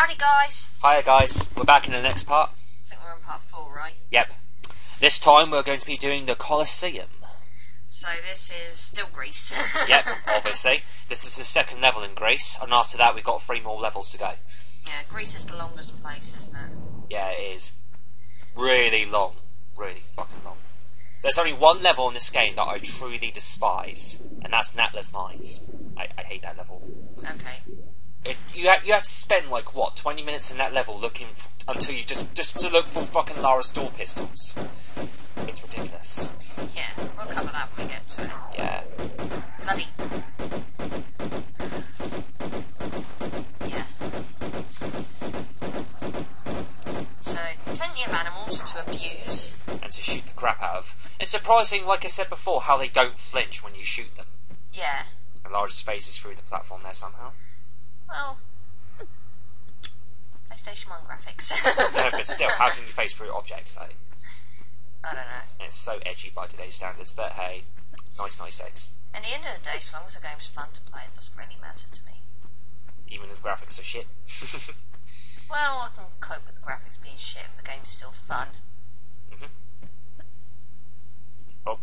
Howdy guys! Hiya guys, we're back in the next part. I think we're on part 4, right? Yep. This time we're going to be doing the Colosseum. So this is still Greece. Yep, obviously. This is the second level in Greece, and after that we've got 3 more levels to go. Yeah, Greece is the longest place, isn't it? Yeah, it is. Really long. Really fucking long. There's only one level in this game that I truly despise, and that's Natless Mines. I hate that level. Okay. You have to spend, like, what, 20 minutes in that level looking until you just to look for fucking Lara's door pistols. It's ridiculous. Yeah, we'll cover that when we get to it. Yeah. Bloody. Yeah. So, plenty of animals to abuse. And to shoot the crap out of. It's surprising, like I said before, how they don't flinch when you shoot them. Yeah. And Lara just phases through the platform there somehow. Well, PlayStation 1 graphics. No, but still, how can you phase through objects, though? I don't know. And it's so edgy by today's standards, but hey, 1996. At the end of the day, as long as the game's fun to play, it doesn't really matter to me. Even if the graphics are shit. Well, I can cope with the graphics being shit if the game's still fun. Oh.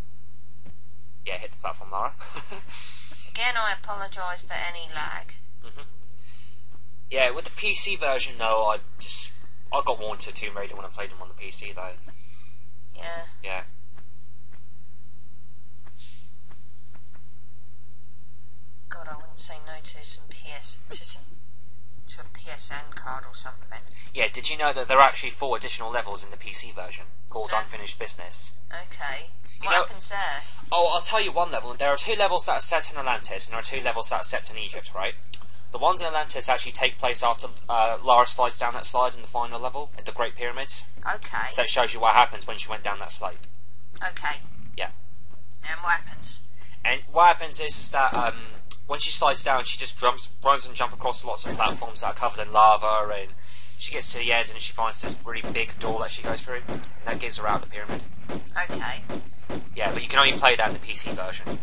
Yeah, hit the platform, Lara. Again, I apologise for any lag. Yeah, with the PC version, though, I got warned to Tomb Raider when I played them on the PC, though. Yeah. Yeah. God, I wouldn't say no to to a PSN card or something. Yeah, did you know that there are actually 4 additional levels in the PC version, called Yeah. Unfinished Business? Okay. You What know- happens there? Oh, I'll tell you one level. There are 2 levels that are set in Atlantis, and there are 2 levels that are set in Egypt, right? The ones in Atlantis actually take place after Lara slides down that slide in the final level, at the Great Pyramids. Okay. So it shows you what happens when she went down that slope. Okay. Yeah. And what happens? And what happens is that when she slides down, she just runs and jumps across lots of platforms that are covered in lava, and she gets to the end and she finds this really big door that she goes through, and that gives her out of the pyramid. Okay. Yeah, but you can only play that in the PC version.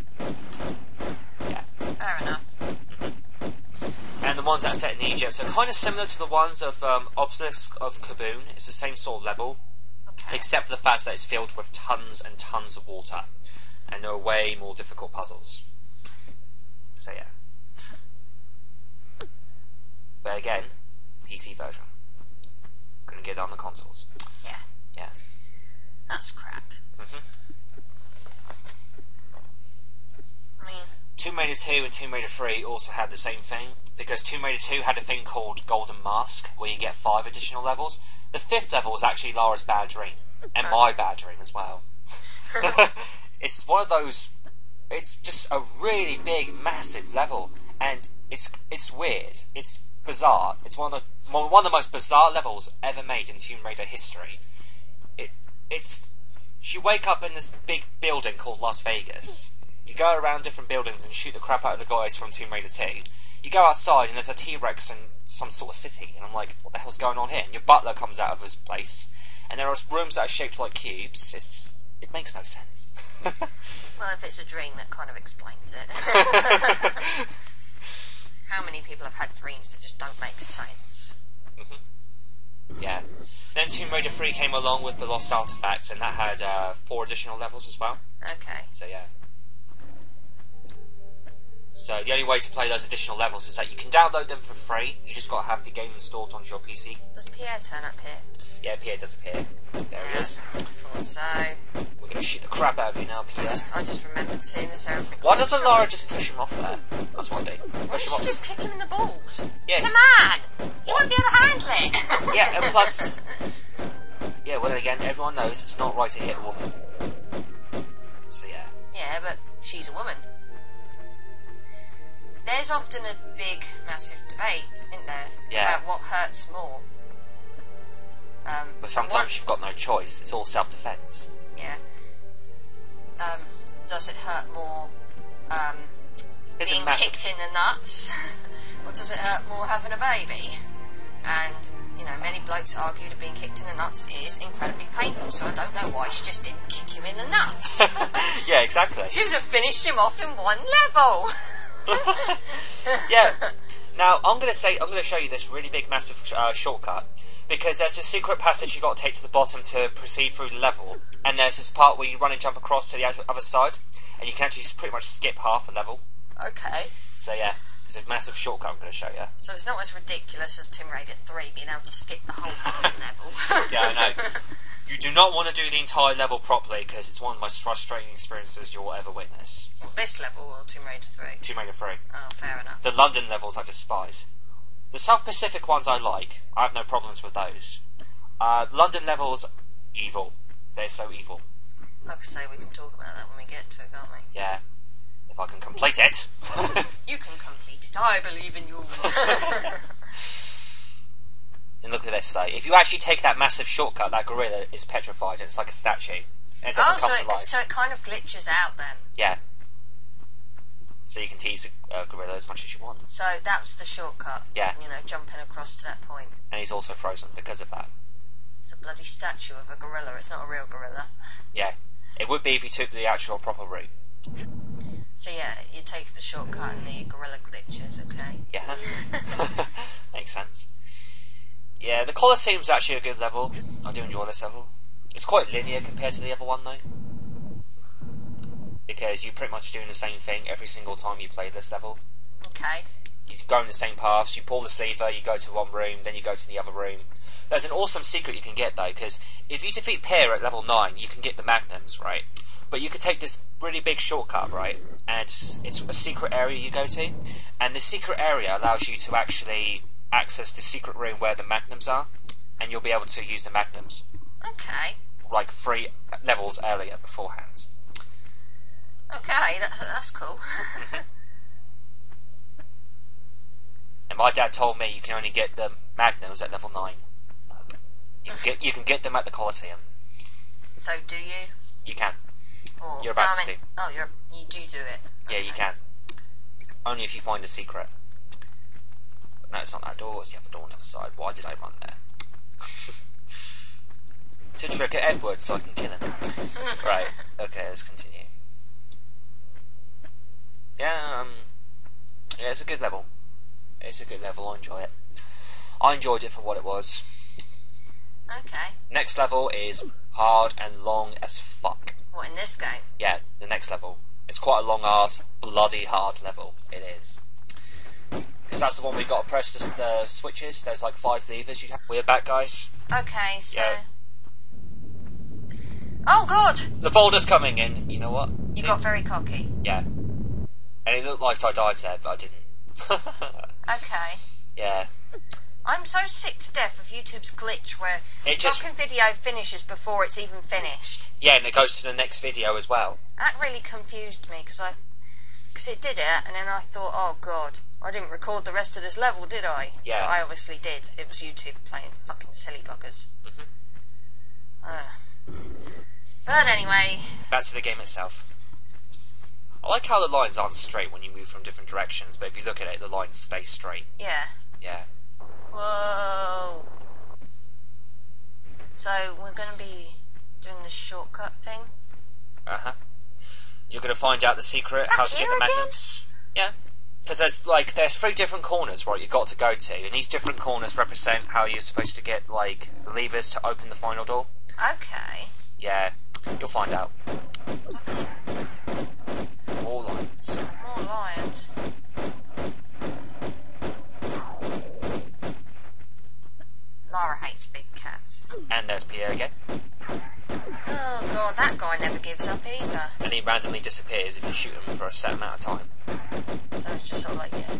Yeah. Fair enough. And the ones that are set in Egypt are kind of similar to the ones of Obelisk of Kaboon. It's the same sort of level, Okay. except for the fact that it's filled with tons and tons of water, and there are way more difficult puzzles. So yeah. But again, PC version. Couldn't get it on the consoles. Yeah. Yeah. That's crap. I mean, Tomb Raider 2 and Tomb Raider 3 also had the same thing, because Tomb Raider 2 had a thing called Golden Mask, where you get 5 additional levels. The 5th level is actually Lara's bad dream, and my bad dream as well. It's one of those. It's just a really big, massive level, and it's weird. It's bizarre. It's one of the most bizarre levels ever made in Tomb Raider history. You wake up in this big building called Las Vegas. You go around different buildings and shoot the crap out of the guys from Tomb Raider 2. You go outside and there's a T-Rex in some sort of city, and I'm like, what the hell's going on here? And your butler comes out of his place, and there are rooms that are shaped like cubes. It makes no sense. well, if it's a dream, that kind of explains it. How many people have had dreams that just don't make sense? Yeah. Then Tomb Raider 3 came along with the Lost Artifacts, and that had 4 additional levels as well. Okay. So yeah. So the only way to play those additional levels is that you can download them for free. You just got to have the game installed onto your PC. Does Pierre turn up here? Yeah, Pierre does appear. There he is. Thought so. We're going to shoot the crap out of you now, Pierre. I just remembered seeing this area. Why doesn't Lara just push him off there? That's what I do. Why Push don't him you off. just kick him in the balls? Yeah. He's a man! He won't be able to handle it! Yeah, and plus... Yeah, well then again, everyone knows it's not right to hit a woman. So yeah. Yeah, but she's a woman. There's often a big, massive debate, isn't there? Yeah. About what hurts more. But sometimes you've got no choice. It's all self-defense. Yeah. Does it hurt more It's being a massive... kicked in the nuts? Or does it hurt more having a baby? And, you know, many blokes argue that being kicked in the nuts is incredibly painful, so I don't know why she just didn't kick him in the nuts. Yeah, exactly. She would have finished him off in one level. Yeah, Now, I'm going to show you this really big, massive shortcut, because there's a secret passage you've got to take to the bottom to proceed through the level, and there's this part where you run and jump across to the other side, and you can actually pretty much skip half the level. Okay. So yeah, it's a massive shortcut I'm going to show you. So it's not as ridiculous as Tomb Raider 3 being able to skip the whole fucking level. Yeah, I know. You do not want to do the entire level properly, because it's one of the most frustrating experiences you'll ever witness. This level or Tomb Raider 3? Tomb Raider 3. Oh, fair enough. The London levels I despise. The South Pacific ones I like. I have no problems with those. London levels, evil. They're so evil. Like I say, we can talk about that when we get to it, can't we? Yeah. If I can complete it. You can complete it. I believe in you. And look at this, though. If you actually take that massive shortcut, that gorilla is petrified. It's like a statue. And it doesn't come to life. So it kind of glitches out then? Yeah. So you can tease a gorilla as much as you want. So that's the shortcut? Yeah. You know, jumping across to that point. And he's also frozen because of that. It's a bloody statue of a gorilla. It's not a real gorilla. Yeah. It would be if you took the actual proper route. So yeah, you take the shortcut and the gorilla glitches, okay? Yeah. Makes sense. Yeah, the Colosseum's actually a good level. I do enjoy this level. It's quite linear compared to the other one, though. Because you're pretty much doing the same thing every single time you play this level. Okay. You go in the same paths, you pull the lever, you go to one room, then you go to the other room. There's an awesome secret you can get, though, because if you defeat Pierre at level 9, you can get the magnums, right? But you could take this really big shortcut, right? And it's a secret area you go to. And the secret area allows you to actually access the secret room where the magnums are, and you'll be able to use the magnums. Okay. Like 3 levels earlier beforehand. Okay, that's cool. And my dad told me you can only get the magnums at level 9. You can get them at the Colosseum. So do you? You can. Or, You're about to see. Oh, you do it. Yeah, Okay. you can. Only if you find a secret. But no, it's not that door, it's the other door on the other side. Why did I run there? It's a trick at Edward, so I can kill him. Right, okay, let's continue. Yeah, it's a good level. It's a good level, I enjoy it. I enjoyed it for what it was. Okay. Next level is hard and long as fuck. What, in this game? Yeah, the next level. It's quite a long ass, bloody hard level. It is. Because that's the one we got to press the switches. There's like 5 levers you have. We're back, guys. Okay, so... Yeah. Oh, God! The boulder's coming in. You know what? You See? got very cocky. Yeah. And it looked like I died there, but I didn't. Okay. Yeah. I'm so sick to death of YouTube's glitch where the fucking video finishes before it's even finished. Yeah, and it goes to the next video as well. That really confused me because it did it, and then I thought, oh God, I didn't record the rest of this level, did I? Yeah. But I obviously did. It was YouTube playing fucking silly buggers. But anyway. Back to the game itself. I like how the lines aren't straight when you move from different directions, but if you look at it, the lines stay straight. Yeah. Yeah. Whoa. So we're going to be doing this shortcut thing? Uh-huh. You're going to find out the secret, how to get the magnums. Yeah. Because there's 3 different corners, right, you've got to go to, and these different corners represent how you're supposed to get, like, the levers to open the final door. Okay. Yeah, you'll find out. More lions. More lions. Lara hates big cats. And there's Pierre again. Oh God, that guy never gives up either. And he randomly disappears if you shoot him for a set amount of time. So it's just sort of like, yeah.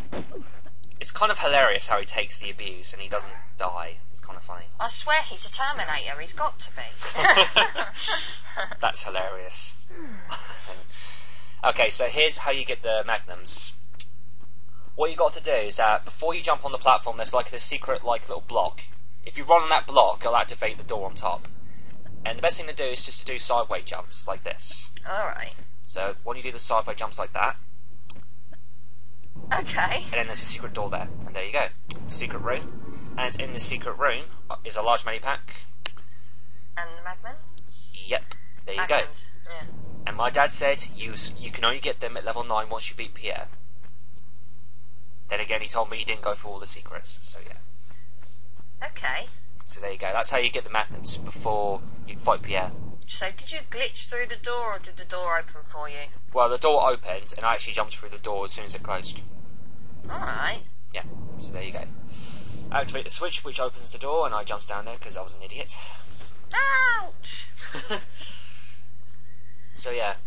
It's kind of hilarious how he takes the abuse and he doesn't die. It's kind of funny. I swear he's a Terminator, he's got to be. That's hilarious. Okay, so here's how you get the magnums. What you got to do is that before you jump on the platform, there's like this secret little block. If you run on that block, it'll activate the door on top. And the best thing to do is just to do sideways jumps like this. Alright. So when you do the sideways jumps like that, okay. and then there's a secret door there, and there you go. Secret room. And in the secret room is a large money pack. And the magnums? Yep, there you magnums. go. Yeah. And my dad said you can only get them at level 9 once you beat Pierre. Then again, he told me he didn't go through all the secrets, so yeah. Okay. So there you go. That's how you get the magnets before you fight Pierre. So did you glitch through the door, or did the door open for you? Well, the door opened, and I actually jumped through the door as soon as it closed. Alright. Yeah, so there you go. I activate the switch, which opens the door, and I jumped down there because I was an idiot. Ouch! So yeah.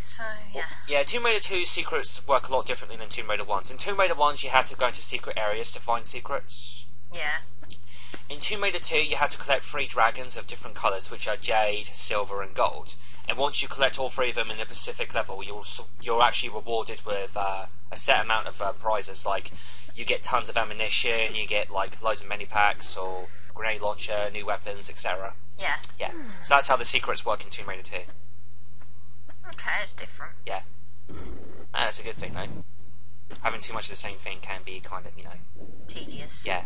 So, yeah. Yeah, Tomb Raider 2's secrets work a lot differently than Tomb Raider 1's. In Tomb Raider 1's, you had to go into secret areas to find secrets. Yeah. In Tomb Raider 2, you had to collect 3 dragons of different colours, which are jade, silver, and gold. And once you collect all 3 of them in the Pacific level, you're actually rewarded with a set amount of prizes. Like, you get tons of ammunition, you get like loads of mini packs, or grenade launcher, new weapons, etc. Yeah. Yeah. So that's how the secrets work in Tomb Raider 2. Okay, it's different. Yeah. And that's a good thing, though. Having too much of the same thing can be kind of, Tedious. Yeah.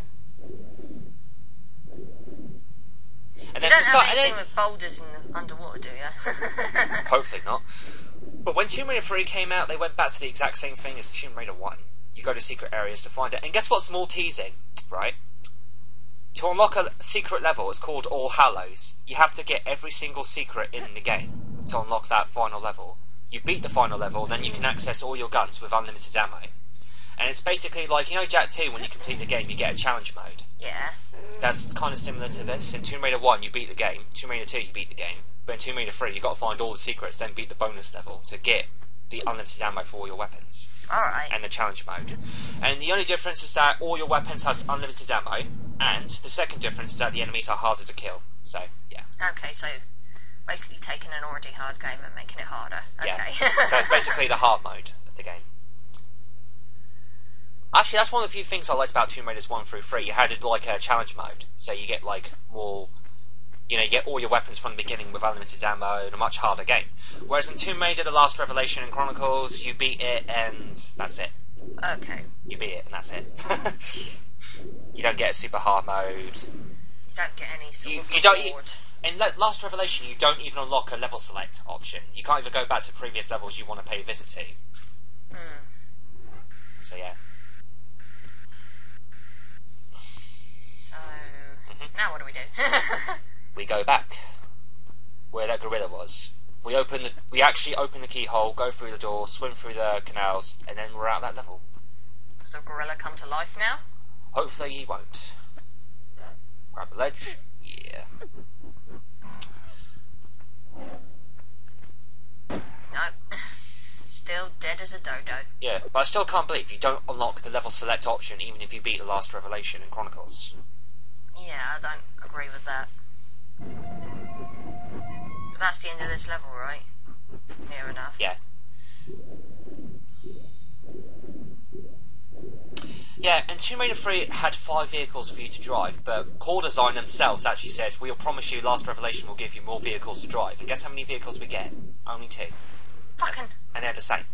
And You don't have anything with boulders in the underwater, do you? Hopefully not. But when Tomb Raider 3 came out, they went back to the exact same thing as Tomb Raider 1. You go to secret areas to find it. And guess what's more teasing, right? To unlock a secret level, it's called All Hallows. You have to get every single secret in the game to unlock that final level. You beat the final level, then you can access all your guns with unlimited ammo. And it's basically like, Jak 2, when you complete the game, you get a challenge mode. Yeah. That's kind of similar to this. In Tomb Raider 1, you beat the game. Tomb Raider 2, you beat the game. But in Tomb Raider 3, you've got to find all the secrets, then beat the bonus level to get the unlimited ammo for all your weapons. Alright. And the challenge mode. And the only difference is that all your weapons has unlimited ammo, and the second difference is that the enemies are harder to kill. So, yeah. Okay, so basically taking an already hard game and making it harder. Okay. Yeah. So it's basically the hard mode of the game. Actually, that's one of the few things I liked about Tomb Raiders 1 through 3. You had like a challenge mode, so you get like more, you get all your weapons from the beginning with unlimited ammo and a much harder game. Whereas in Tomb Raider, The Last Revelation and Chronicles, you beat it and that's it. Okay. You beat it and that's it. You don't get a super hard mode. You don't get any sort of reward. In Last Revelation, you don't even unlock a level select option. You can't even go back to previous levels you want to pay a visit to. So yeah. So, now what do we do? We go back where that gorilla was. We actually open the keyhole, go through the door, swim through the canals, and then we're out that level. Does the gorilla come to life now? Hopefully he won't. Grab the ledge. Yeah. No. Still dead as a dodo. Yeah, but I still can't believe you don't unlock the level select option even if you beat The Last Revelation and Chronicles. Yeah, I don't agree with that. But that's the end of this level, right? Near enough. Yeah. Yeah, and Tomb Raider 3 had 5 vehicles for you to drive, but Core Design themselves actually said, we'll promise you Last Revelation will give you more vehicles to drive. And guess how many vehicles we get? Only 2. Fucking. And they're the same.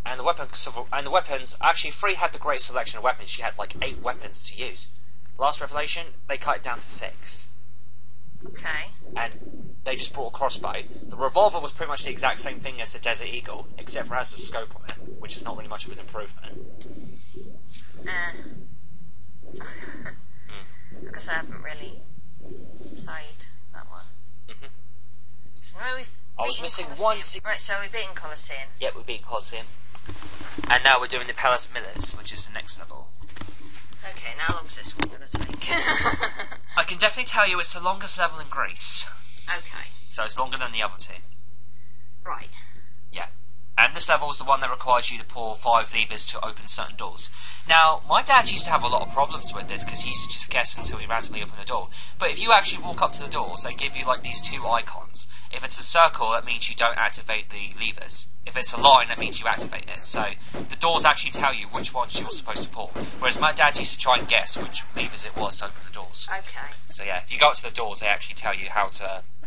And the weapons, actually 3 had the great selection of weapons. You had like 8 weapons to use. Last Revelation, they cut it down to 6. Okay. And they just brought a crossbow. The revolver was pretty much the exact same thing as the Desert Eagle, except for it has a scope on it, which is not really much of an improvement. Because I haven't really played that one. So we've I was missing Colosseum. Right, so we've beaten Colosseum. Yep, we beat Colosseum. And now we're doing the Palace of Midas, which is the next level. Okay, now how long's this one going to take? I can definitely tell you it's the longest level in Greece. Okay. So it's longer than the other 2. Right. Yeah. And this level is the one that requires you to pull 5 levers to open certain doors. Now, my dad used to have a lot of problems with this because he used to just guess until he randomly opened a door. But if you actually walk up to the doors, they give you like these 2 icons. If it's a circle, that means you don't activate the levers. If it's a line, that means you activate it. So the doors actually tell you which ones you're supposed to pull. Whereas my dad used to try and guess which levers it was to open the doors. Okay. So yeah, if you go up to the doors, they actually tell you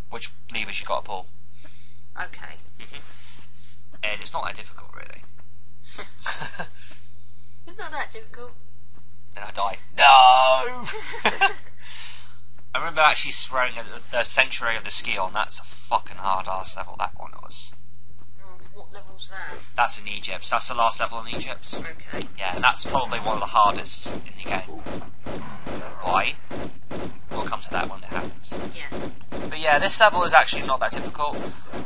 which levers you got to pull. Okay. And it's not that difficult, really. It's not that difficult. Then I die. No! I remember actually swearing at the Sanctuary of the Ski On. That's a fucking hard-ass level, that one was. What level's that? That's in Egypt. That's the last level in Egypt. Okay. Yeah, and that's probably one of the hardest in the game. Why? We'll come to that when it happens. Yeah. But yeah, this level is actually not that difficult.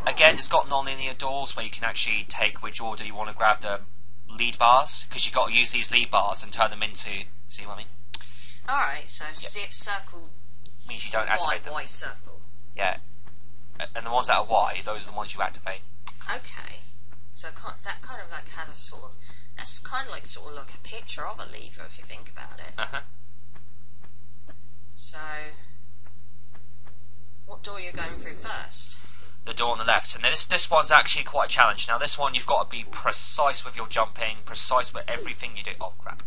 Again, it's got non-linear doors where you can actually take which order you want to grab the lead bars, because you've got to use these lead bars and turn them into... See what I mean? Alright, so circle... Means you don't activate them. Y circle. Yeah. And the ones that are Y, those are the ones you activate. Okay. So that kind of like has a sort of... That's kind of like a picture of a lever if you think about it. Uh-huh. So... What door are you going through first? The door on the left. And this one's actually quite a challenge. Now this one you've got to be precise with your jumping, precise with everything you do. Oh crap.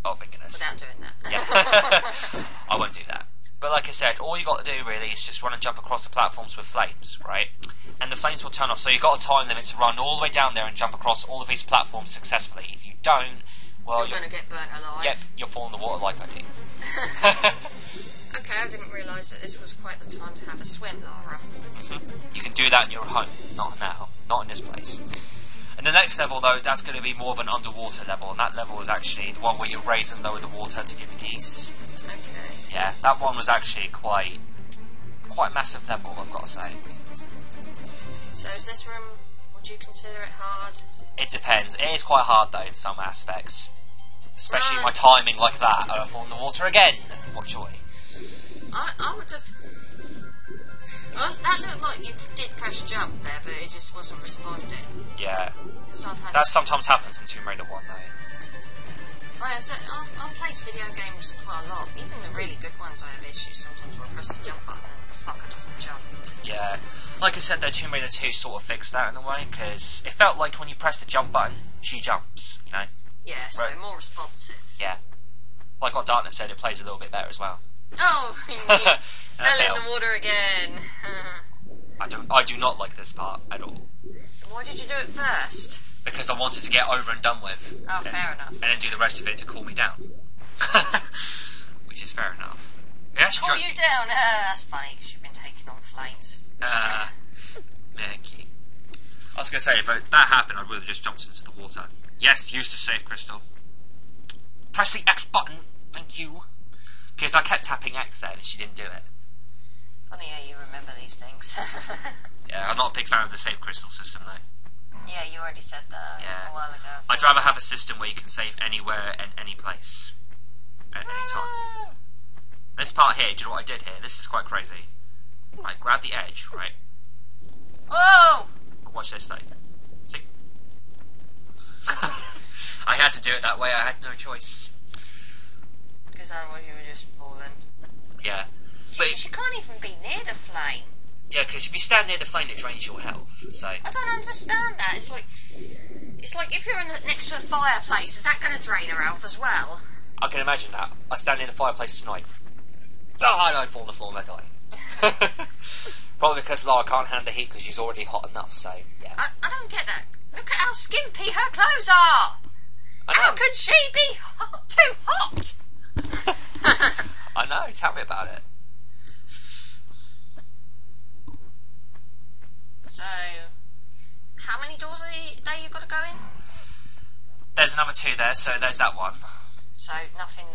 Oh my goodness. Without doing that. Yeah. I won't do that. But like I said, all you got to do really is just run and jump across the platforms with flames, right? And the flames will turn off. So you've got a time limit to run all the way down there and jump across all of these platforms successfully. If you don't, well, you're going to get burnt alive. Yep, you'll fall in the water like I do. Okay, I didn't realise that this was quite the time to have a swim, Lara. You can do that in your home, not now, not in this place. And the next level, though, that's going to be more of an underwater level, and that level is actually the one where you raise and lower the water to get the keys. Okay. Yeah, that one was actually quite a massive level, I've got to say. So is this room, would you consider it hard? It depends. It is quite hard, though, in some aspects. Especially my timing like that. I fall in the water again. What joy. I would have... that looked like you did press jump there, but it just wasn't responding. Yeah. I've had that sometimes happens in Tomb Raider 1, though. I've played video games quite a lot. Even the really good ones I have issues sometimes where I press the jump button and the fucker doesn't jump. Yeah. Like I said, though, Tomb Raider 2 sort of fixed that in a way, because it felt like when you press the jump button, she jumps, you know? Yeah, so more responsive. Yeah. Like what Darkness said, it plays a little bit better as well. Oh, you fell in the water again. I do not like this part at all. Why did you do it first? Because I wanted to get over and done with. Oh, fair enough. And then do the rest of it to cool me down. Which is fair enough. Cool you down? That's funny, because you've been taking on flames. Thank you. I was going to say, if that happened, I would have just jumped into the water. Yes, use the save crystal. Press the X button. Thank you. Because I kept tapping X then and she didn't do it. Funny how you remember these things. Yeah, I'm not a big fan of the save crystal system though. Yeah, you already said that a while ago. I'd rather have a system where you can save anywhere and any place. At any time. This part here, do you know what I did here? This is quite crazy. Right, grab the edge, right? Whoa! Watch this though. See? I had to do it that way, I had no choice. Because otherwise you were just falling. Yeah. But you can't even be near the flame. Yeah, because if you stand near the flame, it drains your health. So I don't understand that. It's like if you're next to a fireplace, is that going to drain her health as well? I can imagine that. I stand near the fireplace tonight. And I fall on the floor and I die. Probably because Lara can't handle the heat because she's already hot enough. So yeah. I don't get that. Look at how skimpy her clothes are. How could she be too hot? I know. Tell me about it. So, how many doors are you got to go in? There's another 2 there, so there's that one. So, nothing,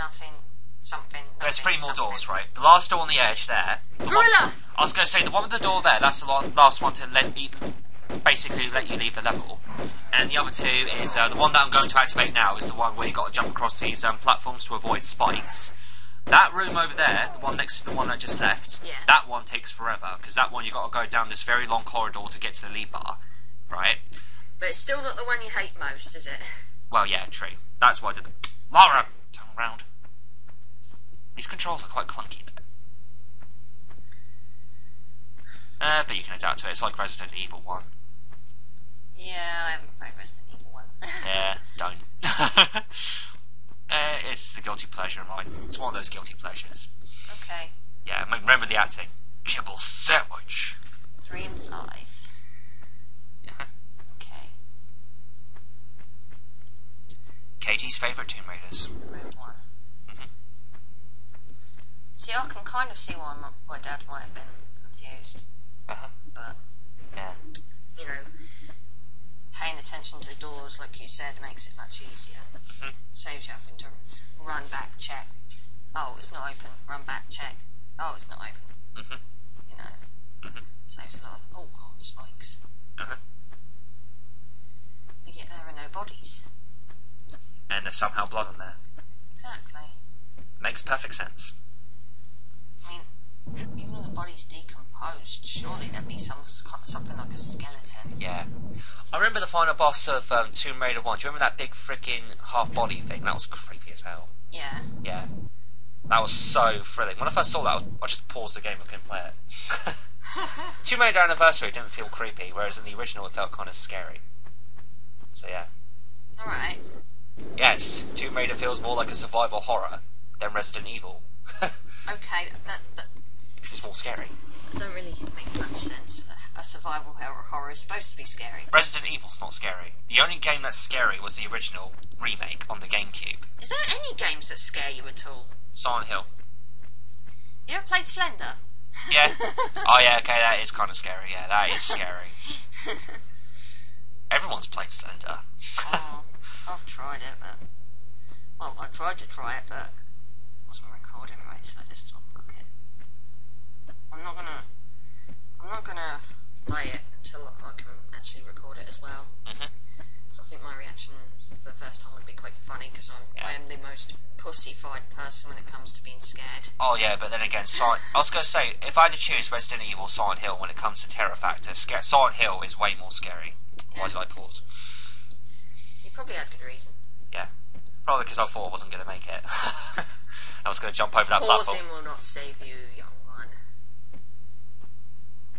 something. There's 3 more doors, right? The last door on the edge there. Gorilla! I was going to say, the one with the door there, that's the last one to basically let you leave the level. And the other 2 is, the one that I'm going to activate now is the one where you got to jump across these platforms to avoid spikes. That room over there, the one next to the one that just left, that one takes forever, because that one you got to go down this very long corridor to get to the lead bar, right? But it's still not the one you hate most, is it? Well, yeah, true. That's why I did it. Lara, turn around. These controls are quite clunky. But you can adapt to it. It's like Resident Evil 1. Yeah, I haven't played Resident Evil 1. Yeah, don't. It's a guilty pleasure of mine. It's one of those guilty pleasures. Okay. Yeah, remember the acting. Kibble sandwich. 3 and 5. Yeah. Okay. Katie's favourite Tomb Raiders. Room 1. See, I can kind of see why my dad might have been confused. Uh-huh. But, yeah. you know, paying attention to doors, like you said, makes it much easier. Saves you having to run back, check. Oh, it's not open. Run back, check. Oh, it's not open. You know, saves a lot of spikes. But yet there are no bodies. And there's somehow blood on there. Exactly. Makes perfect sense. I mean, even though the body's decomposed, surely there'd be something like a skeleton. Yeah. I remember the final boss of Tomb Raider 1. Do you remember that big freaking half-body thing? That was creepy as hell. Yeah. Yeah. That was so thrilling. When I first saw that, I just paused the game and couldn't play it. Tomb Raider Anniversary didn't feel creepy, whereas in the original it felt kind of scary. So yeah. Alright. Yes, Tomb Raider feels more like a survival horror than Resident Evil. Okay, that Because it's more scary. don't really make much sense. A survival horror is supposed to be scary. Resident Evil's not scary. The only game that's scary was the original remake on the GameCube. Is there any games that scare you at all? Silent Hill. You ever played Slender? Yeah. Oh yeah, okay, that is kind of scary. Yeah, that is scary. Everyone's played Slender. Oh, I've tried it, but... Well, I tried to try it, but... it wasn't recording right, so I just thought, fuck it. I'm not gonna play it until I can actually record it as well. So I think my reaction for the first time would be quite funny, because I am the most pussified person when it comes to being scared. Oh yeah, but then again, I was going to say, if I had to choose Resident Evil or Silent Hill when it comes to terror factor, Silent Hill is way more scary. Yeah. Why did I pause? You probably had good reason. Yeah. Probably because I thought I wasn't going to make it. I was going to jump over that platform. Pausing will not save you, young one.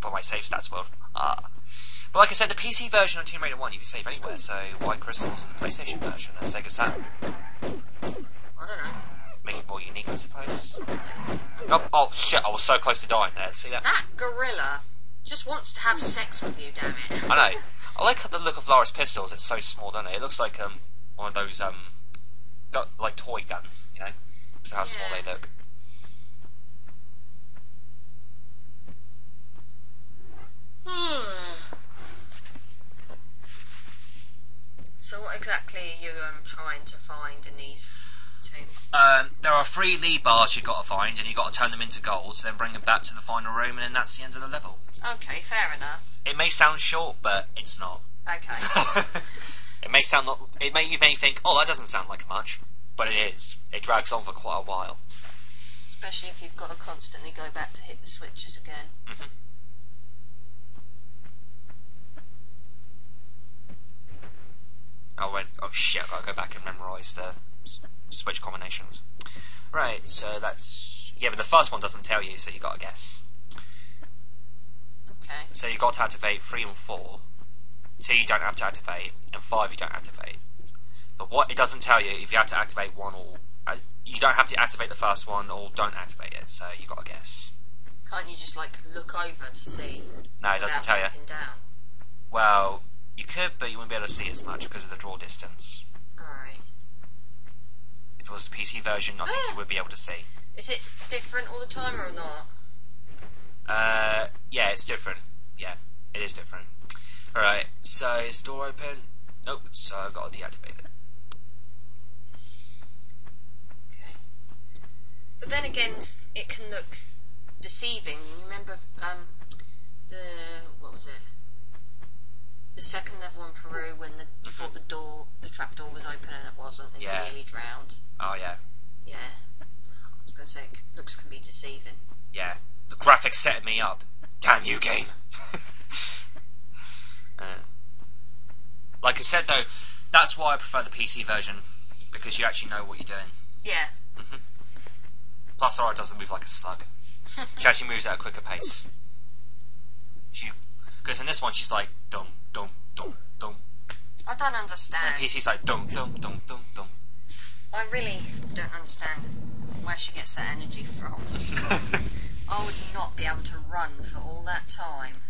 But my save stats will. But like I said, the PC version of Tomb Raider 1 you can save anywhere, so why crystals on the PlayStation version and Sega Saturn? I don't know. Make it more unique, I suppose. Oh shit, I was so close to dying there. See that? That gorilla just wants to have sex with you, damn it. I know. I like the look of Lara's pistols. It's so small, doesn't it? It looks like one of those like toy guns, you know? That's how small they look. So what exactly are you trying to find in these tombs? There are 3 lead bars you've got to find, and you've got to turn them into golds, then bring them back to the final room, and then that's the end of the level. Okay, fair enough. It may sound short, but it's not. Okay. It may you may think, oh, that doesn't sound like much, but it is. It drags on for quite a while. Especially if you've got to constantly go back to hit the switches again. Oh shit, I've got to go back and memorise the switch combinations. Right, so that's... Yeah, but the first one doesn't tell you, so you got to guess. Okay. So you got to activate 3 and 4. 2 you don't have to activate, and 5 you don't activate. But what it doesn't tell you if you have to activate one or... you don't have to activate the first one or don't activate it, so you got to guess. Can't you just like look over to see? No, it doesn't tell you. Jumping down? Well, you could, but you wouldn't be able to see as much because of the draw distance. Alright. If it was the PC version, I think you would be able to see. Is it different all the time or not? Yeah, it's different. Yeah, it is different. Alright, so is the door open? Nope, so I've got to deactivate it. Okay. But then again, it can look deceiving. You remember what was it? The second level in Peru when you thought the trap door was open and it wasn't, and you nearly drowned. Oh yeah. Yeah. I was going to say, looks can be deceiving. Yeah. The graphics setting me up. Damn you, game. Like I said though, that's why I prefer the PC version, because you actually know what you're doing. Yeah. Plus Laura doesn't move like a slug. She actually moves at a quicker pace. Because in this one she's like dum dum dum dum. I don't understand. And PC's like dum dum dum dum dum. I really don't understand where she gets that energy from. I would not be able to run for all that time.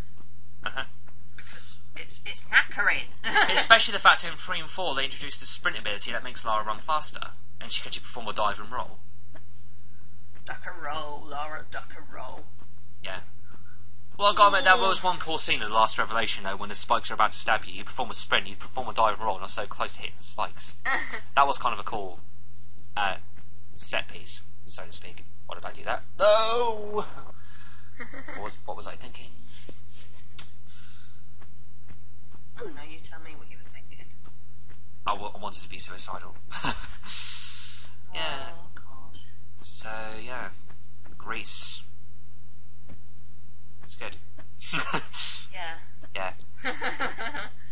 Because it's knackering. Especially the fact in 3 and 4 they introduced a sprint ability that makes Lara run faster, and she can actually perform a dive and roll. Duck and roll, Lara, duck and roll. Yeah. Well, I gotta admit, that was one cool scene in the last Revelation, though, when the spikes are about to stab you. You perform a sprint, you perform a dive and roll, and are so close to hitting the spikes. That was kind of a cool set piece, so to speak. Why did I do that? No! What was I thinking? I don't know, you tell me what you were thinking. I wanted to be suicidal. Yeah. Oh, God. So, yeah. Greece. It's good. Yeah. Yeah.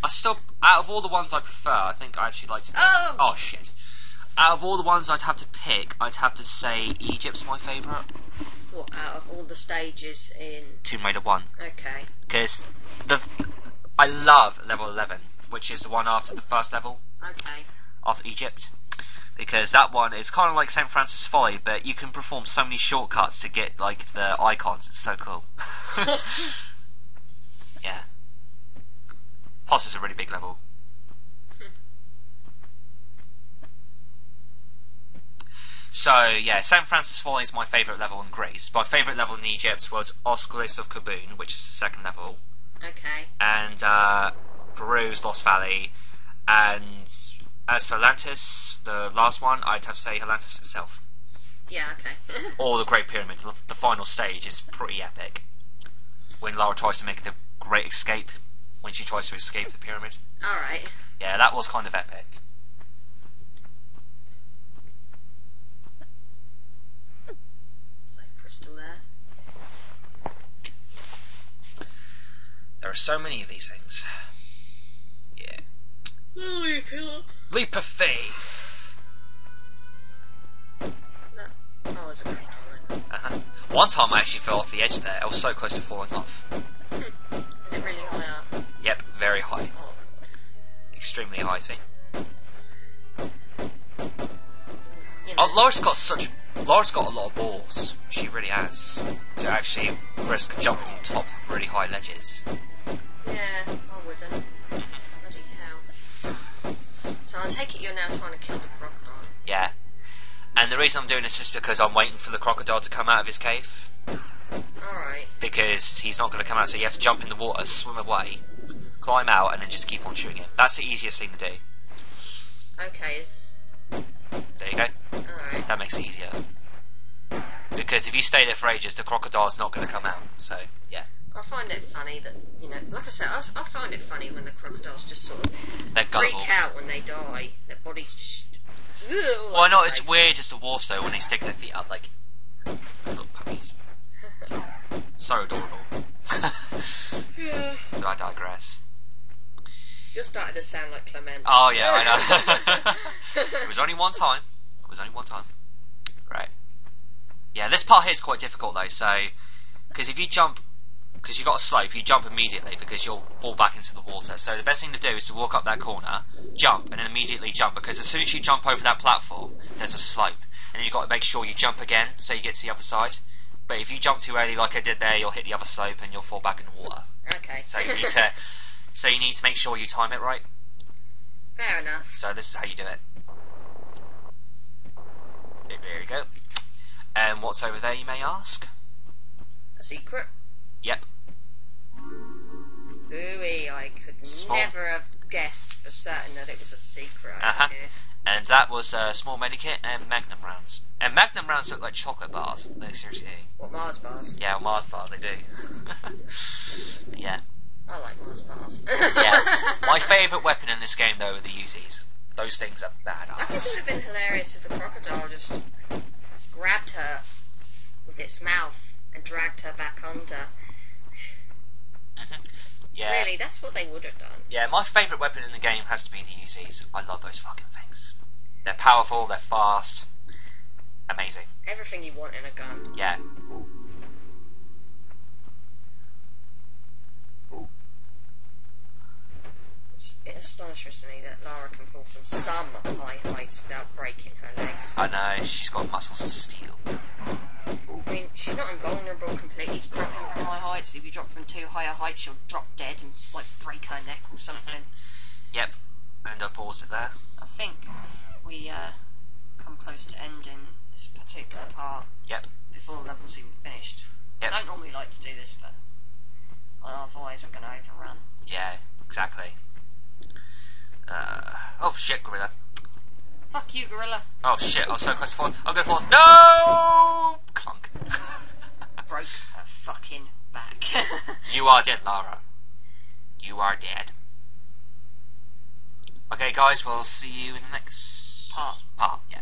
I still, out of all the ones I prefer, I think I actually like. Oh shit! Out of all the ones I'd have to pick, I'd have to say Egypt's my favourite. What, out of all the stages in Tomb Raider 1. Okay. Because I love level 11, which is the one after the first level. Okay. Of Egypt. Because that one is kind of like St. Francis Folly, but you can perform so many shortcuts to get like the icons. It's so cool. Yeah. Plus, it's a really big level. So yeah, St. Francis Folly is my favourite level in Greece. My favourite level in Egypt was Osculus of Kaboon, which is the second level. Okay. And Peru's Lost Valley. And as for Atlantis, the last one, I'd have to say Atlantis itself. Yeah, okay. Or the Great Pyramid. The final stage is pretty epic. When Lara tries to make the Great Escape, when she tries to escape the pyramid. Alright. Yeah, that was kind of epic. Is that crystal there? There are so many of these things. Yeah. Oh, you killer. Leap of faith. No. Oh, it's a crystal then. One time I actually fell off the edge there. I was so close to falling off. Is it really high up? Yep, very high. Oh. Extremely high, see? You know. Oh, Laura's got a lot of balls. She really has. To actually risk jumping on top of really high ledges. Yeah, I wouldn't. Bloody hell. So I take it you're now trying to kill the crocodile. Yeah. And the reason I'm doing this is because I'm waiting for the crocodile to come out of his cave. Alright. Because he's not going to come out, so you have to jump in the water, swim away, climb out, and then just keep on shooting him. That's the easiest thing to do. Okay, There you go. alright. That makes it easier. Because if you stay there for ages, the crocodile's not going to come out. So, yeah. I find it funny that, you know, like I said, I find it funny when the crocodiles just sort of They're gullible. freak out when they die. Their bodies just... Well, I know it's weird just the dwarfs though when they stick their feet up like little puppies. So adorable. Yeah. But I digress. You're starting to sound like Clement. Oh yeah, I know. It was only one time. Right. Yeah, this part here is quite difficult though. So, because if you jump, because you've got a slope, you jump immediately because you'll fall back into the water. So the best thing to do is to walk up that corner, jump, and then immediately jump, because as soon as you jump over that platform, there's a slope, and then you've got to make sure you jump again so you get to the other side. But if you jump too early like I did there, you'll hit the other slope and you'll fall back in the water. Okay. So you need to make sure you time it right. Fair enough. So this is how you do it. There you go. And what's over there, you may ask? A secret? Yep. Ooh-wee, I could never have guessed for certain that it was a secret. Uh-huh. And that was a small medikit and magnum rounds. And magnum rounds look like chocolate bars. They seriously do. What, Mars bars? Yeah, well, Mars bars, they do. Yeah. I like Mars bars. Yeah. My favourite weapon in this game, though, are the Uzis. Those things are I think it badass. would have been hilarious if a crocodile just grabbed her with its mouth and dragged her back under. Yeah. Really, that's what they would have done. Yeah, my favourite weapon in the game has to be the Uzis. I love those fucking things. They're powerful, they're fast. Amazing. Everything you want in a gun. Yeah. It astonishes me that Lara can fall from some high heights without breaking her legs. I know, she's got muscles of steel. I mean, she's not invulnerable completely to dropping from high heights. If you drop from too high a height, she'll drop dead and, like, break her neck or something. Yep. And I paused it there. I think we come close to ending this particular part Yep. before the level's even finished. Yep. I don't normally like to do this, but Otherwise we're gonna overrun. Yeah, exactly. Oh shit, gorilla. Fuck you, gorilla. Oh shit, I was so close to falling. I'm gonna fall. No! Clunk. Broke her fucking back. You are dead, Lara. You are dead. Okay, guys, we'll see you in the next Part. Yeah.